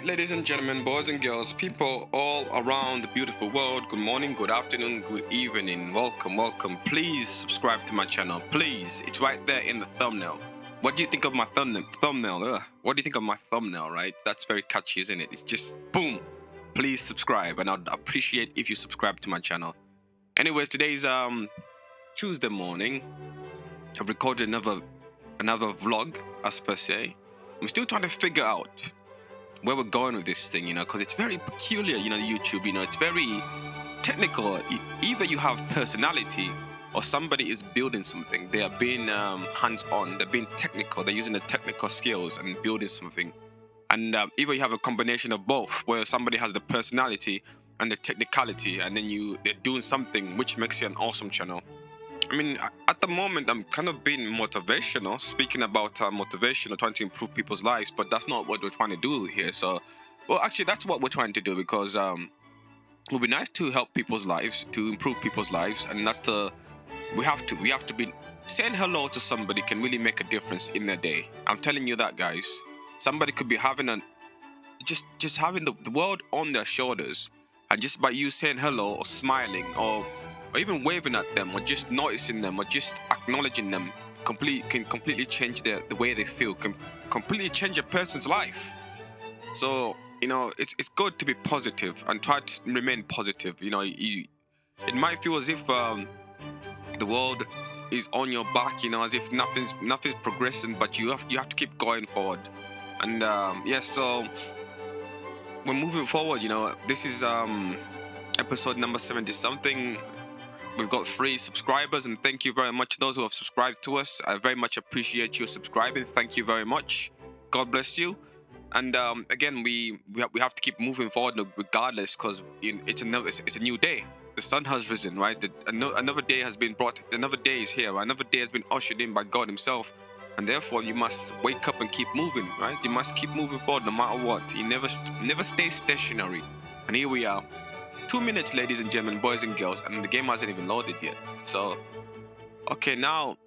right, ladies and gentlemen, boys and girls, people all around the beautiful world, good morning, good afternoon, good evening. Welcome, welcome. Please subscribe to my channel. Please. It's right there in the thumbnail. What do you think of my thumbnail? What do you think of my thumbnail, right? That's very catchy, isn't it? It's just boom. Please subscribe, and I'd appreciate if you subscribe to my channel. Anyways, today's Tuesday morning. I've recorded another vlog, as per se. I'm still trying to figure out where we're going with this thing, because it's very peculiar, YouTube, it's very technical. Either you have personality or somebody is building something. They are being hands-on, they're being technical, they're using the technical skills and building something. And either you have a combination of both, where somebody has the personality and the technicality, and then they're doing something which makes it an awesome channel. I mean, at the moment, I'm kind of being motivational, speaking about motivational, trying to improve people's lives, but that's not what we're trying to do here. So, well, actually, that's what we're trying to do, because it would be nice to help people's lives, to improve people's lives, and we have to be saying hello to somebody can really make a difference in their day. I'm telling you that, guys. Somebody could be having just having the world on their shoulders, and just by you saying hello or smiling or even waving at them or just noticing them or just acknowledging them can completely change the way they feel, can completely change a person's life. So it's good to be positive and try to remain positive. It might feel as if the world is on your back, as if nothing's progressing, but you have to keep going forward. And so we're moving forward. This is episode number 70 something. We've got 3 subscribers, and thank you very much those who have subscribed to us. I very much appreciate you subscribing. Thank you very much. God bless you. And again, we have to keep moving forward regardless, because it's a new day. The sun has risen, right? Another day has been brought. Another day is here. Another day has been ushered in by God Himself, and therefore you must wake up and keep moving, right? You must keep moving forward no matter what. You never stay stationary. And here we are. 2 minutes, ladies and gentlemen, boys and girls, and the game hasn't even loaded yet. So, okay, now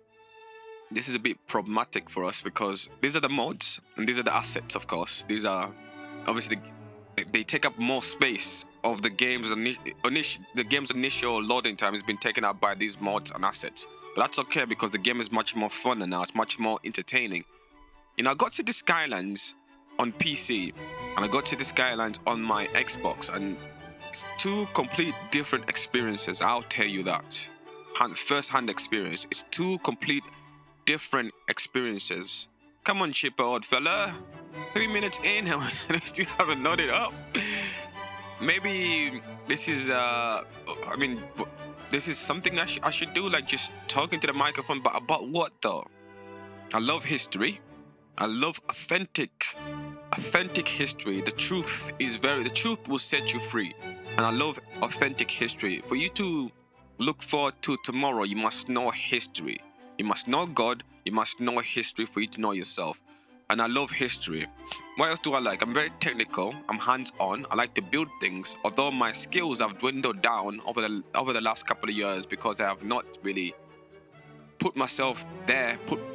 this is a bit problematic for us, because these are the mods and these are the assets. Of course, these are obviously they take up more space of the game's initial loading time has been taken up by these mods and assets. But that's okay, because the game is much more fun now. It's much more entertaining. I got City Skylines on PC and I got City Skylines on my Xbox, and it's 2 complete different experiences. I'll tell you that. First-hand experience. It's 2 complete different experiences. Come on, chipper, old fella. 3 minutes in and I still haven't loaded up. Maybe this is this is something I should do, like just talking to the microphone. But about what though? I love history. I love authentic history. The truth will set you free. And I love authentic history. For you to look forward to tomorrow, you must know history. You must know God. You must know history for you to know yourself. And I love history. What else do I like? I'm very technical. I'm hands-on. I like to build things. Although my skills have dwindled down over the last couple of years, because I have not really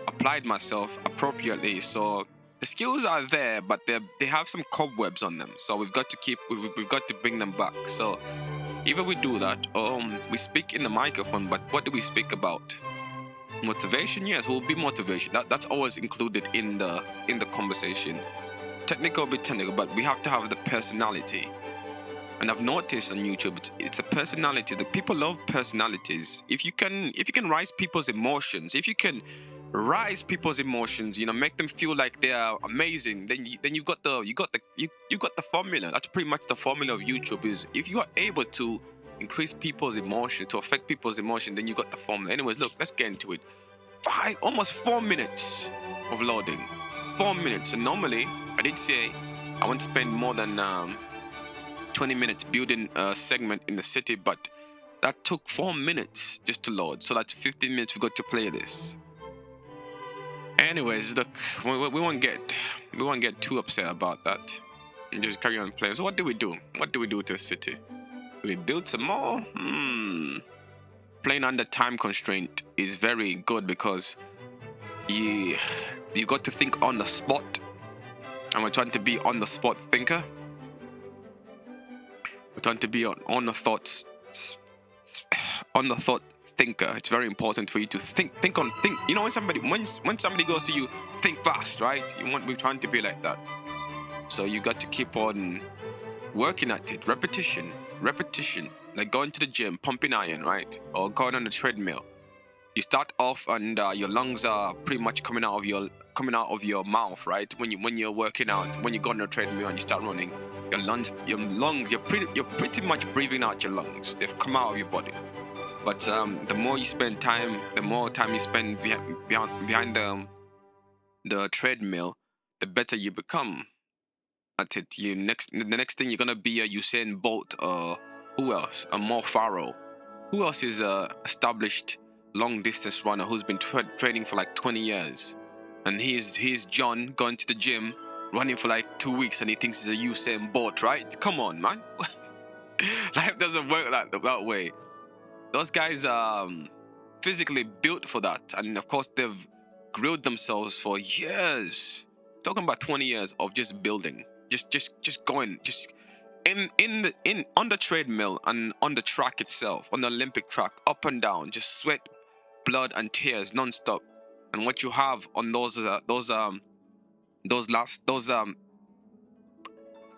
applied myself appropriately. So the skills are there, but they have some cobwebs on them. So we've got to bring them back. So either we do that, or we speak in the microphone. But what do we speak about? Motivation? Yes, will be motivation. That's always included in the conversation. Technical, be technical, but we have to have the personality. And I've noticed on YouTube, it's a personality. The people love personalities. If you can rise people's emotions, make them feel like they are amazing, then you got the formula. That's pretty much the formula of YouTube. Is if you are able to increase people's emotion, to affect people's emotion, then you got the formula. Anyways, look, let's get into it. Almost 4 minutes of loading. 4 minutes. And normally, I did say I won't spend more than 20 minutes building a segment in the city, but that took 4 minutes just to load. So that's 15 minutes we got to play this. Anyways, look, we won't get too upset about that, and just carry on playing. So what do we do? What do we do to the city? Do we build some more? Playing under time constraint is very good, because you got to think on the spot. and we're trying to be on the spot thinker. We're trying to be on the thoughts, on the thought thinker. It's very important for you to think. You know, when somebody goes to you, think fast, right? We're trying to be like that. So you got to keep on working at it. Repetition. Like going to the gym, pumping iron, right? Or going on the treadmill. You start off and your lungs are pretty much coming out of your mouth, right? When you're working out, when you go on the treadmill and you start running, your lungs, you're pretty much breathing out your lungs. They've come out of your body. But the more time you spend behind the treadmill, the better you become at it. The next thing you're gonna be a Usain Bolt, or who else? A Mo Farah. Who else is a established long distance runner who's been training for like 20 years, and he's John going to the gym, running for like 2 weeks, and he thinks he's a Usain Bolt, right? Come on, man. Life doesn't work that way. Those guys are physically built for that, and of course they've grilled themselves for years. Talking about 20 years of just building, just going, just in on the treadmill and on the track itself, on the Olympic track, up and down, just sweat, blood, and tears non-stop. And what you have on those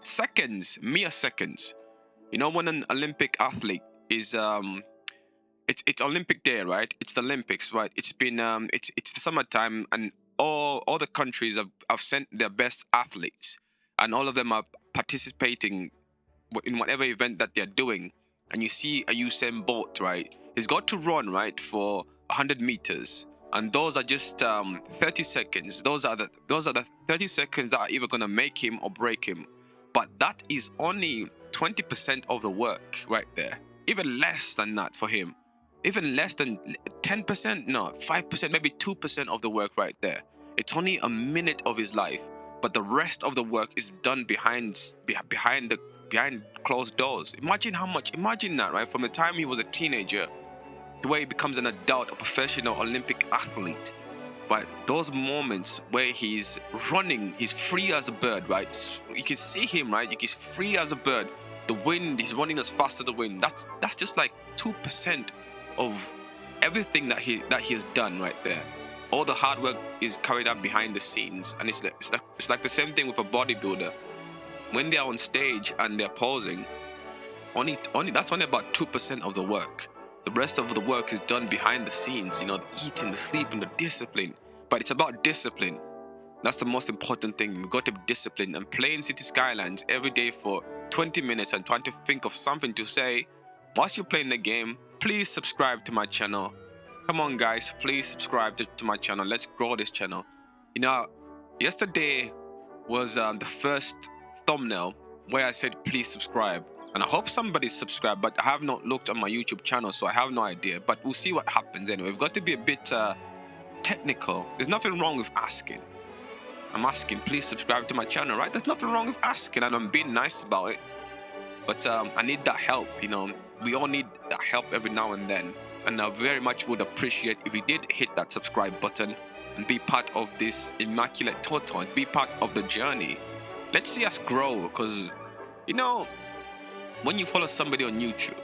seconds, mere seconds. You know, when an Olympic athlete is it's Olympic Day, right? It's the Olympics, right? It's the summertime, and all the countries have sent their best athletes, and all of them are participating in whatever event that they're doing. And you see a Usain Bolt, right? He's got to run, right, for 100 meters, and those are just 30 seconds. Those are the 30 seconds that are either gonna make him or break him. But that is only 20% of the work right there. Even less than that for him. Even less than 10%, no, 5%, maybe 2% of the work right there. It's only a minute of his life, but the rest of the work is done behind closed doors. Imagine that, right? From the time he was a teenager to where he becomes an adult, a professional Olympic athlete. But those moments where he's running, he's free as a bird, right? You can see him, right? He's free as a bird. The wind, he's running as fast as the wind. That's just like 2% of everything that he has done right there. All the hard work is carried out behind the scenes, and it's like the same thing with a bodybuilder. When they're on stage and they're posing, only that's only about 2% of the work. The rest of the work is done behind the scenes. You know, the eating, the sleeping, the discipline. But it's about discipline. That's the most important thing. We've got to be disciplined, and playing City Skylines every day for 20 minutes and trying to think of something to say whilst you're playing the game. Please subscribe to my channel. Come on, guys, please subscribe to my channel. Let's grow this channel. You know, yesterday was the first thumbnail where I said please subscribe, and I hope somebody subscribed, but I have not looked on my YouTube channel, so I have no idea. But we'll see what happens anyway. We've got to be a bit technical. There's nothing wrong with asking. I'm asking, please subscribe to my channel, right? There's nothing wrong with asking, and I'm being nice about it. But I need that help, you know. We all need that help every now and then. And I very much would appreciate if you did hit that subscribe button and be part of this immaculate total, be part of the journey. Let's see us grow, because, you know, when you follow somebody on YouTube,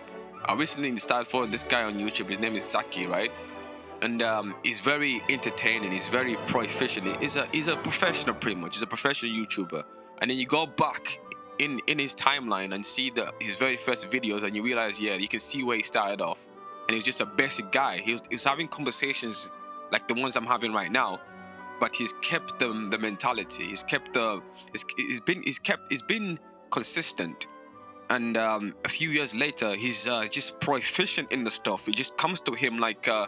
I recently started following this guy on YouTube. His name is Saki, right? And he's very entertaining. He's very proficient. He's a professional, pretty much. He's a professional YouTuber. And then you go back in his timeline and see his very first videos, and you realize, yeah, you can see where he started off. And he was just a basic guy. He was having conversations like the ones I'm having right now, but he's kept the mentality. He's been consistent. And a few years later, he's just proficient in the stuff. It just comes to him like a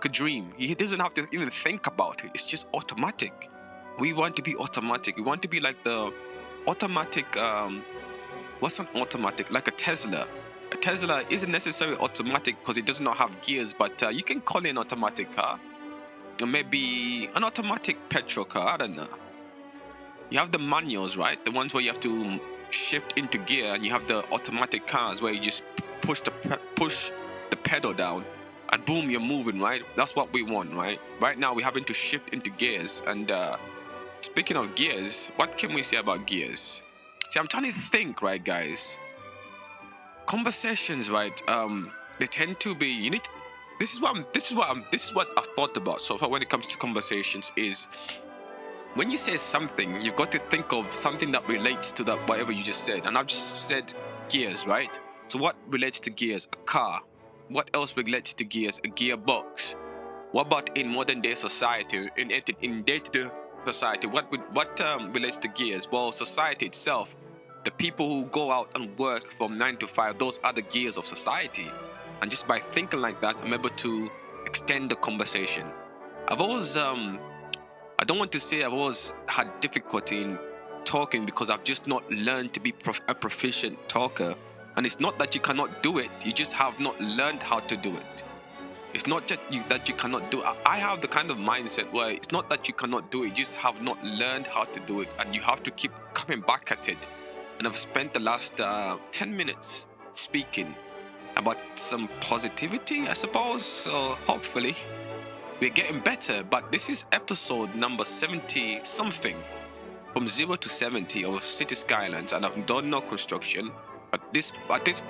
dream. He doesn't have to even think about it. It's just automatic. We want to be automatic. We want to be like the automatic. What's an automatic? Like a Tesla. A Tesla isn't necessarily automatic because it does not have gears, but you can call it an automatic car, or maybe an automatic petrol car. I don't know. You have the manuals, right? The ones where you have to shift into gear, and you have the automatic cars where you just push the pedal down, and boom, you're moving, right? That's what we want, right? Right now we're having to shift into gears, and Speaking of gears, what can we say about gears? See, I'm trying to think, right, guys? Conversations, right? They tend to be. You need. This is what I thought about so far when it comes to conversations. Is when you say something, you've got to think of something that relates to that whatever you just said. And I've just said gears, right? So what relates to gears? A car. What else relates to gears? A gearbox. What about in modern day society, in day-to-day society? What relates to gears? Well, society itself, the people who go out and work from 9 to 5, those are the gears of society. And just by thinking like that, I'm able to extend the conversation. I've always I don't want to say I've always had difficulty in talking because I've just not learned to be a proficient talker. And it's not that you cannot do it; you just have not learned how to do it. It's not just that you cannot do it. I have the kind of mindset where it's not that you cannot do it, you just have not learned how to do it, and you have to keep coming back at it. And I've spent the last 10 minutes speaking about some positivity, I suppose. So hopefully we're getting better. But this is episode number 70 something, from 0 to 70 of City Skylines, and I've done no construction. At this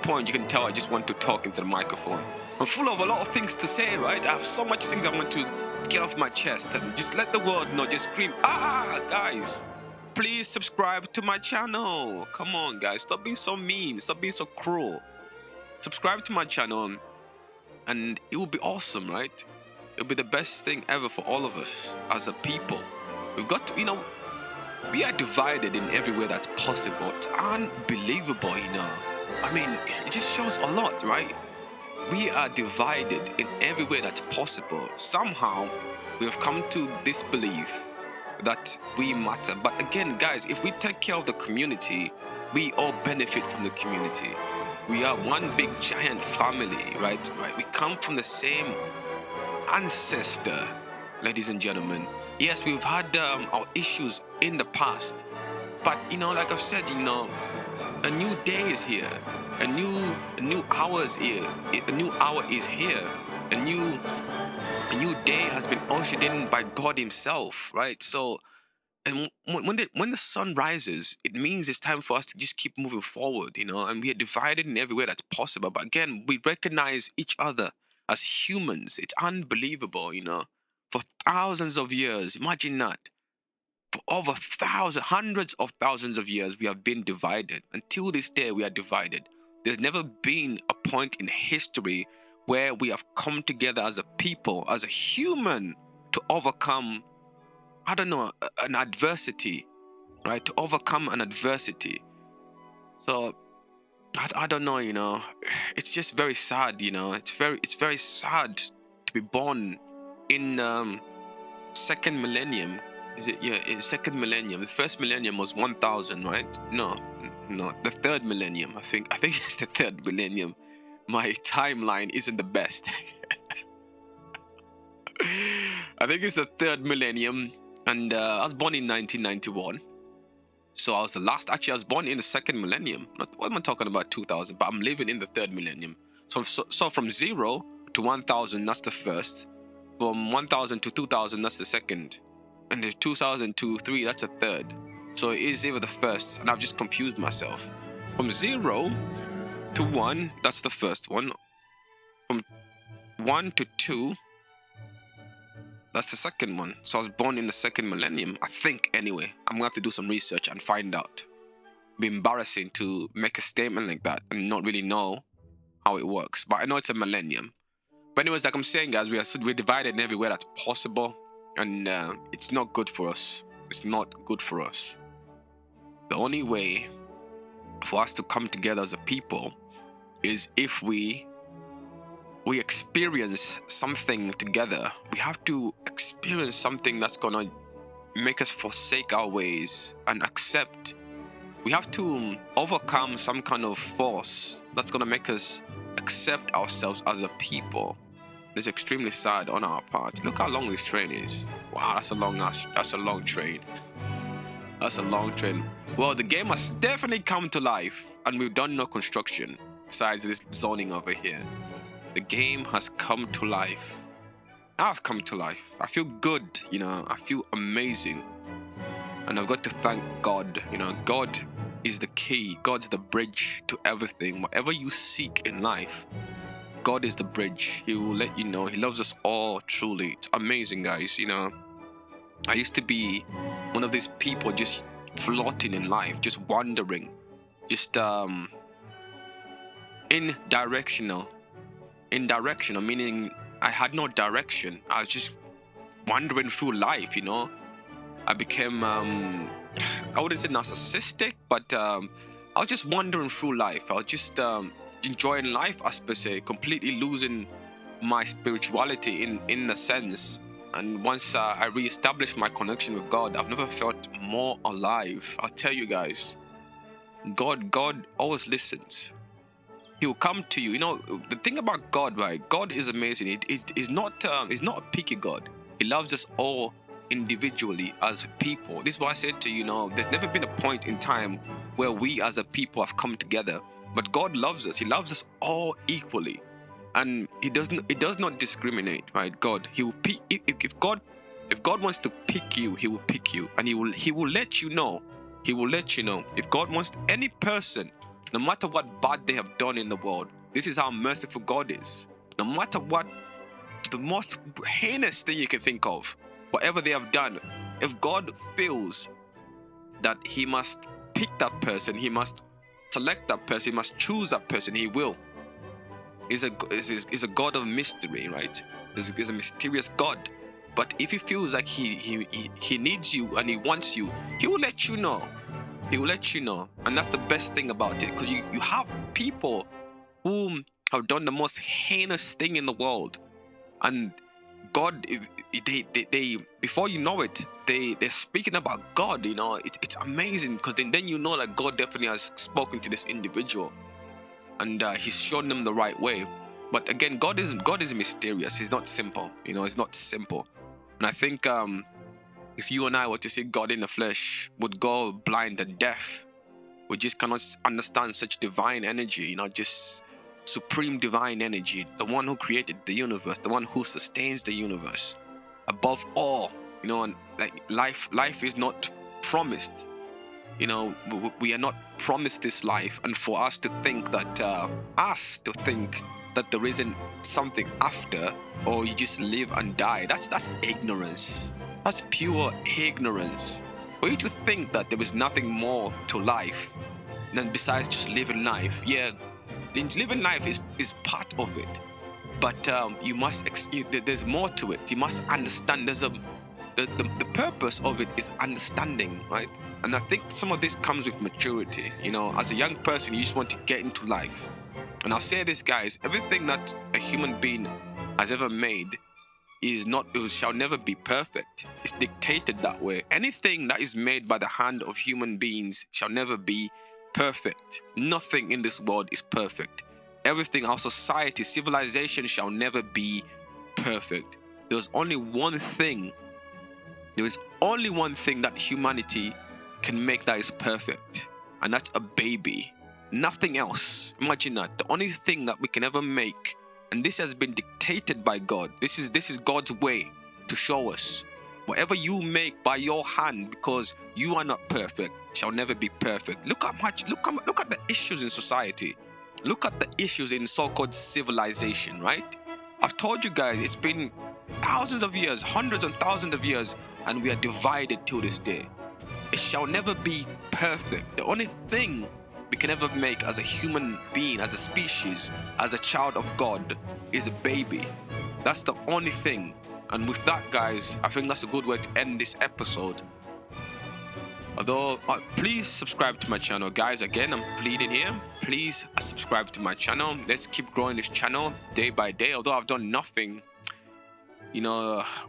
point, you can tell I just want to talk into the microphone. I'm full of a lot of things to say, right? I have so much things I want to get off my chest and just let the world know. Just scream, guys, please subscribe to my channel. Come on, guys, stop being so mean, stop being so cruel. Subscribe to my channel, and it will be awesome, right? It'll be the best thing ever for all of us as a people. We've got to, we are divided in every way that's possible. It's unbelievable, I mean, it just shows a lot, right? We are divided in every way that's possible. Somehow, we have come to this belief that we matter. But again, guys, if we take care of the community, we all benefit from the community. We are one big giant family, right? We come from the same ancestor, ladies and gentlemen. Yes, we've had our issues in the past, but like I've said, a new day is here, a new hour is here, a new hour is here, a new day has been ushered in by God Himself, right? So, and when the sun rises, it means it's time for us to just keep moving forward, and we are divided in every way that's possible. But again, we recognize each other as humans. It's unbelievable, for thousands of years. Imagine that. For over hundreds of thousands of years, we have been divided. Until this day, we are divided. There's never been a point in history where we have come together as a people, as a human, to overcome, I don't know, an adversity, right? To overcome an adversity. So I don't know, it's just very sad, it's very sad to be born in second millennium. Is it? Yeah, it's second millennium. The first millennium was 1000, right? No, the third millennium. I think it's the third millennium. My timeline isn't the best. I think it's the third millennium, and I was born in 1991. So I was the last. Actually, I was born in the second millennium. What am I talking about? 2000. But I'm living in the third millennium. So from 0 to 1000, that's the first. From 1000 to 2000, that's the second. And the 2000 to 3, that's a third. So it is either the first, and I've just confused myself. From 0 to 1, that's the first one. From 1 to 2, that's the second one. So I was born in the second millennium, I think, anyway. I'm gonna have to do some research and find out. It'd be embarrassing to make a statement like that and not really know how it works. But I know it's a millennium. But anyways, like I'm saying, guys, we're divided in every way that's possible, and it's not good for us. It's not good for us. The only way for us to come together as a people is if we experience something together. We have to experience something that's gonna make us forsake our ways and accept. We have to overcome some kind of force that's gonna make us accept ourselves as a people. It's extremely sad on our part. Look how long this train is. Wow, that's a long train. That's a long train. Well, the game has definitely come to life, and we've done no construction besides this zoning over here. The game has come to life. I've come to life. I feel good, I feel amazing. And I've got to thank God. God is the key. God's the bridge to everything. Whatever you seek in life, God is the bridge. He will let you know. He loves us all, truly. It's amazing, guys. I used to be one of these people just floating in life, just wandering, just indirectional, meaning I had no direction. I was just wandering through life. I became I wouldn't say narcissistic, but I was just wandering through life. I was just enjoying life, as per se, completely losing my spirituality in a sense. And once I reestablished my connection with God, I've never felt more alive. I'll tell you guys, God always listens. He will come to you. The thing about God, right? God is amazing. He's not a picky God. He loves us all individually as people. This is why I said to you, there's never been a point in time where we as a people have come together. But God loves us. He loves us all equally, and He does not discriminate, right? God, He will pick. If God wants to pick you, He will pick you, and He will let you know. He will let you know. If God wants any person, no matter what bad they have done in the world, this is how merciful God is. No matter what, the most heinous thing you can think of, whatever they have done, if God feels that He must pick that person, He must select that person, He must choose that person, He will. He's a God of mystery, right? He's a mysterious God. But if He feels like he needs you and He wants you, He will let you know. He will let you know. And that's the best thing about it, because you have people who have done the most heinous thing in the world, and God, they before you know it, they're speaking about God. It's amazing, because then you know that God definitely has spoken to this individual, and He's shown them the right way. But again, God is mysterious. He's not simple. It's not simple. And I think if you and I were to see God in the flesh, would go blind and deaf. We just cannot understand such divine energy, just supreme divine energy, the one who created the universe, the one who sustains the universe. Above all, and like life is not promised. We are not promised this life, and for us to think that there isn't something after, or you just live and die, that's ignorance. That's pure ignorance. For you to think that there is nothing more to life than besides just living life. Yeah, living life is part of it, but there's more to it. You must understand. The purpose of it is understanding, right? And I think some of this comes with maturity. As a young person, you just want to get into life. And I'll say this, guys: everything that a human being has ever made shall never be perfect. It's dictated that way. Anything that is made by the hand of human beings shall never be perfect. Nothing in this world is perfect. Everything, our society, civilization, shall never be perfect. There's only one thing There is only one thing that humanity can make that is perfect, and that's a baby. Nothing else. Imagine that. The only thing that we can ever make, and this has been dictated by God. This is God's way to show us. Whatever you make by your hand, because you are not perfect, shall never be perfect. Look at the issues in society. Look at the issues in so-called civilization, right? I've told you guys, it's been thousands of years, hundreds and thousands of years, and we are divided to this day. It shall never be perfect. The only thing we can ever make as a human being, as a species, as a child of God, is a baby. That's the only thing. And with that, guys, I think that's a good way to end this episode. Although, please subscribe to my channel, guys. Again, I'm pleading here. Please subscribe to my channel. Let's keep growing this channel day by day. Although I've done nothing,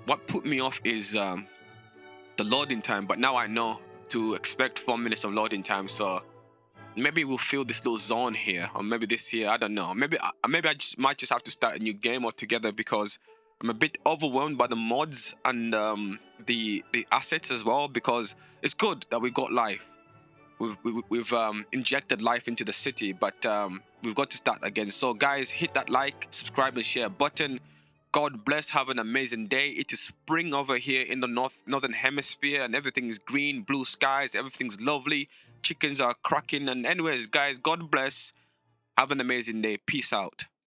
what put me off is the loading time. But now I know to expect 4 minutes of loading time. So maybe we'll fill this little zone here, or maybe this here. I don't know. Maybe I might just have to start a new game altogether, because I'm a bit overwhelmed by the mods and the assets as well. Because it's good that we got life. We've injected life into the city, but we've got to start again. So guys, hit that like, subscribe and share button. God bless. Have an amazing day. It is spring over here in the northern hemisphere, and everything is green, blue skies. Everything's lovely. Chickens are cracking. And anyways, guys, God bless. Have an amazing day. Peace out.